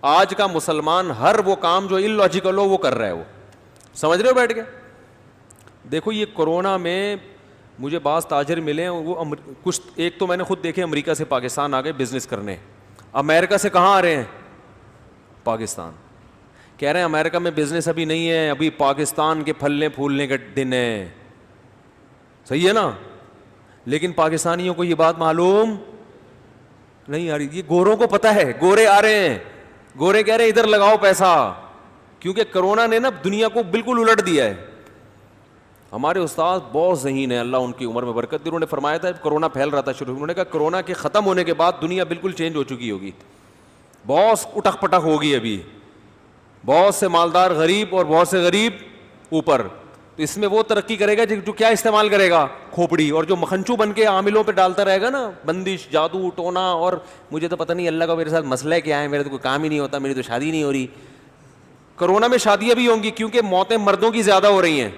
آج کا مسلمان ہر وہ کام جو ان لاجیکل ہو وہ کر رہا ہے, وہ سمجھ رہے ہو بیٹھ کے. دیکھو یہ کورونا میں مجھے بعض تاجر ملے ہیں, وہ کچھ ایک تو میں نے خود دیکھے امریکہ سے پاکستان آ گئے بزنس کرنے. امریکہ سے کہاں آ رہے ہیں؟ پاکستان. کہہ رہے ہیں امریکہ میں بزنس ابھی نہیں ہے, ابھی پاکستان کے پھلنے پھولنے کے دن ہے. صحیح ہے نا, لیکن پاکستانیوں کو یہ بات معلوم نہیں آ رہی. یہ گوروں کو پتہ ہے, گورے آ رہے ہیں, گورے کہہ رہے ہیں ادھر لگاؤ پیسہ, کیونکہ کرونا نے نا دنیا کو بالکل الٹ دیا ہے. ہمارے استاد بہت ذہین ہیں, اللہ ان کی عمر میں برکت دی. انہوں نے فرمایا تھا کرونا پھیل رہا تھا شروع, انہوں نے کہا کرونا کے ختم ہونے کے بعد دنیا بالکل چینج ہو چکی ہوگی, بہت اٹک پٹک ہوگی. ابھی بہت سے مالدار غریب اور بہت سے غریب اوپر, تو اس میں وہ ترقی کرے گا جو کیا استعمال کرے گا؟ کھوپڑی. اور جو مکھنچو بن کے عاملوں پہ ڈالتا رہے گا نا بندش, جادو ٹونا, اور مجھے تو پتہ نہیں اللہ کا میرے ساتھ مسئلہ کیا ہے, میرے تو کوئی کام ہی نہیں ہوتا, میری تو شادی نہیں ہو رہی. کرونا میں شادیاں بھی ہوں گی کیونکہ موتیں مردوں کی زیادہ ہو رہی ہیں.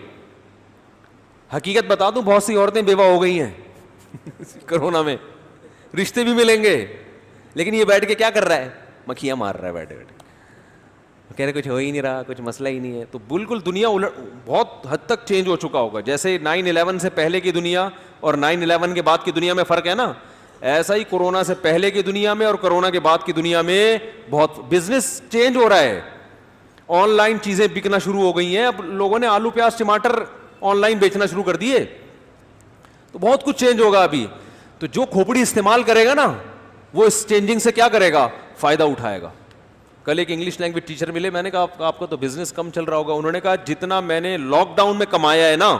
حقیقت بتا دوں, بہت سی عورتیں بیوہ ہو گئی ہیں کرونا میں, رشتے بھی ملیں گے, لیکن یہ بیٹھ کے کیا کر رہا ہے؟ مکھیاں مار رہا ہے بیٹھے بیٹھے, کہہ رہے کچھ ہو ہی نہیں رہا, کچھ مسئلہ ہی نہیں ہے. تو بالکل دنیا بہت حد تک چینج ہو چکا ہوگا. جیسے 9/11 سے پہلے کی دنیا اور 9/11 کے بعد کی دنیا میں فرق ہے نا, ایسا ہی کورونا سے پہلے کی دنیا میں اور کورونا کے بعد کی دنیا میں بہت بزنس چینج ہو رہا ہے. آن لائن چیزیں بکنا شروع ہو گئی ہیں. اب لوگوں نے آلو پیاز ٹماٹر آن لائن بیچنا شروع کر دیے, تو بہت کچھ چینج ہوگا ابھی. تو جو کھوپڑی استعمال کرے گا نا وہ اس چینجنگ سے کیا کرے گا؟ فائدہ اٹھائے گا. کل ایک انگلش لینگویج ٹیچر ملے, میں نے کہا آپ کا تو بزنس کم چل رہا ہوگا. انہوں نے کہا جتنا میں نے لاک ڈاؤن میں کمایا ہے نا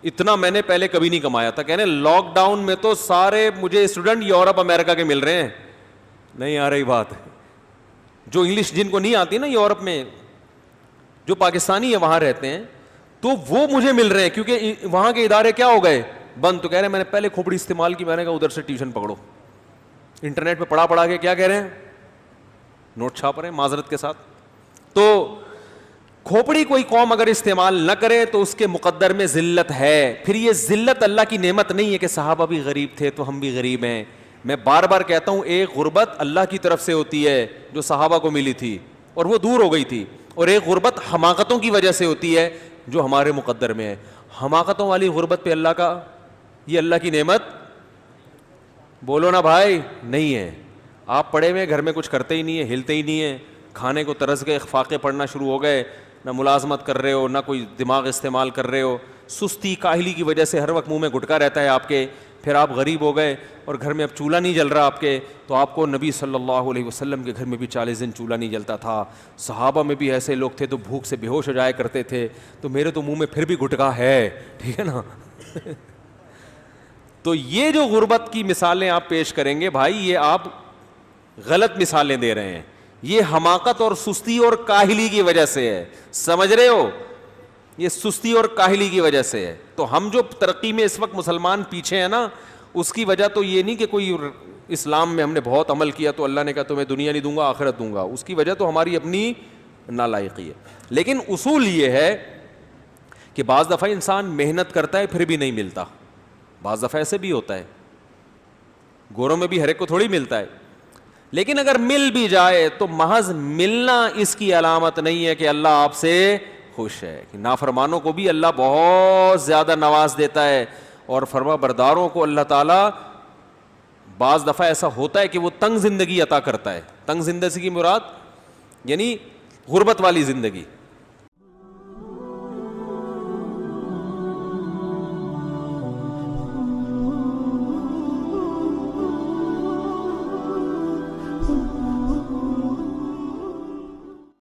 اتنا میں نے پہلے کبھی نہیں کمایا تھا. کہنے لاک ڈاؤن میں تو سارے مجھے اسٹوڈنٹ یورپ امریکہ کے مل رہے ہیں. نہیں آ رہی بات, جو انگلش جن کو نہیں آتی نا یورپ میں, جو پاکستانی ہیں وہاں رہتے ہیں, تو وہ مجھے مل رہے ہیں کیونکہ وہاں کے ادارے کیا ہو گئے؟ بند. تو کہہ رہے ہیں میں نے پہلے کھوپڑی استعمال کی, میں نے کہا ادھر سے ٹیوشن پکڑو. انٹرنیٹ پہ پڑھا کے کیا کہہ رہے ہیں؟ نوٹ چھاپ رہے ہیں معذرت کے ساتھ. تو کھوپڑی کوئی قوم اگر استعمال نہ کرے تو اس کے مقدر میں ذلت ہے. پھر یہ ذلت اللہ کی نعمت نہیں ہے کہ صحابہ بھی غریب تھے تو ہم بھی غریب ہیں. میں بار بار کہتا ہوں ایک غربت اللہ کی طرف سے ہوتی ہے جو صحابہ کو ملی تھی اور وہ دور ہو گئی تھی, اور ایک غربت حماقتوں کی وجہ سے ہوتی ہے جو ہمارے مقدر میں ہے. حماقتوں والی غربت پہ اللہ کا, یہ اللہ کی نعمت بولو نا بھائی نہیں ہے. آپ پڑھے ہوئے گھر میں کچھ کرتے ہی نہیں ہے, ہلتے ہی نہیں ہے, کھانے کو ترس گئے, فاقے پڑھنا شروع ہو گئے, نہ ملازمت کر رہے ہو نہ کوئی دماغ استعمال کر رہے ہو, سستی کاہلی کی وجہ سے ہر وقت منہ میں گٹکا رہتا ہے آپ کے, پھر آپ غریب ہو گئے اور گھر میں اب چولہا نہیں جل رہا آپ کے, تو آپ کو نبی صلی اللہ علیہ وسلم کے گھر میں بھی 40 دن چولہا نہیں جلتا تھا. صحابہ میں بھی ایسے لوگ تھے تو بھوک سے بے ہوش ہو جایا کرتے تھے, تو میرے تو منہ میں پھر بھی گٹکا ہے, ٹھیک ہے نا. تو یہ جو غربت کی مثالیں آپ پیش کریں گے بھائی, یہ آپ غلط مثالیں دے رہے ہیں. یہ حماقت اور سستی اور کاہلی کی وجہ سے ہے, سمجھ رہے ہو, یہ سستی اور کاہلی کی وجہ سے ہے. تو ہم جو ترقی میں اس وقت مسلمان پیچھے ہیں نا, اس کی وجہ تو یہ نہیں کہ کوئی اسلام میں ہم نے بہت عمل کیا تو اللہ نے کہا تمہیں دنیا نہیں دوں گا آخرت دوں گا, اس کی وجہ تو ہماری اپنی نالائقی ہے. لیکن اصول یہ ہے کہ بعض دفعہ انسان محنت کرتا ہے پھر بھی نہیں ملتا, بعض دفعہ ایسے بھی ہوتا ہے, گوروں میں بھی ہر ایک کو تھوڑی ملتا ہے. لیکن اگر مل بھی جائے تو محض ملنا اس کی علامت نہیں ہے کہ اللہ آپ سے خوش ہے. کہ نافرمانوں کو بھی اللہ بہت زیادہ نواز دیتا ہے, اور فرما برداروں کو اللہ تعالیٰ بعض دفعہ ایسا ہوتا ہے کہ وہ تنگ زندگی عطا کرتا ہے. تنگ زندگی کی مراد یعنی غربت والی زندگی,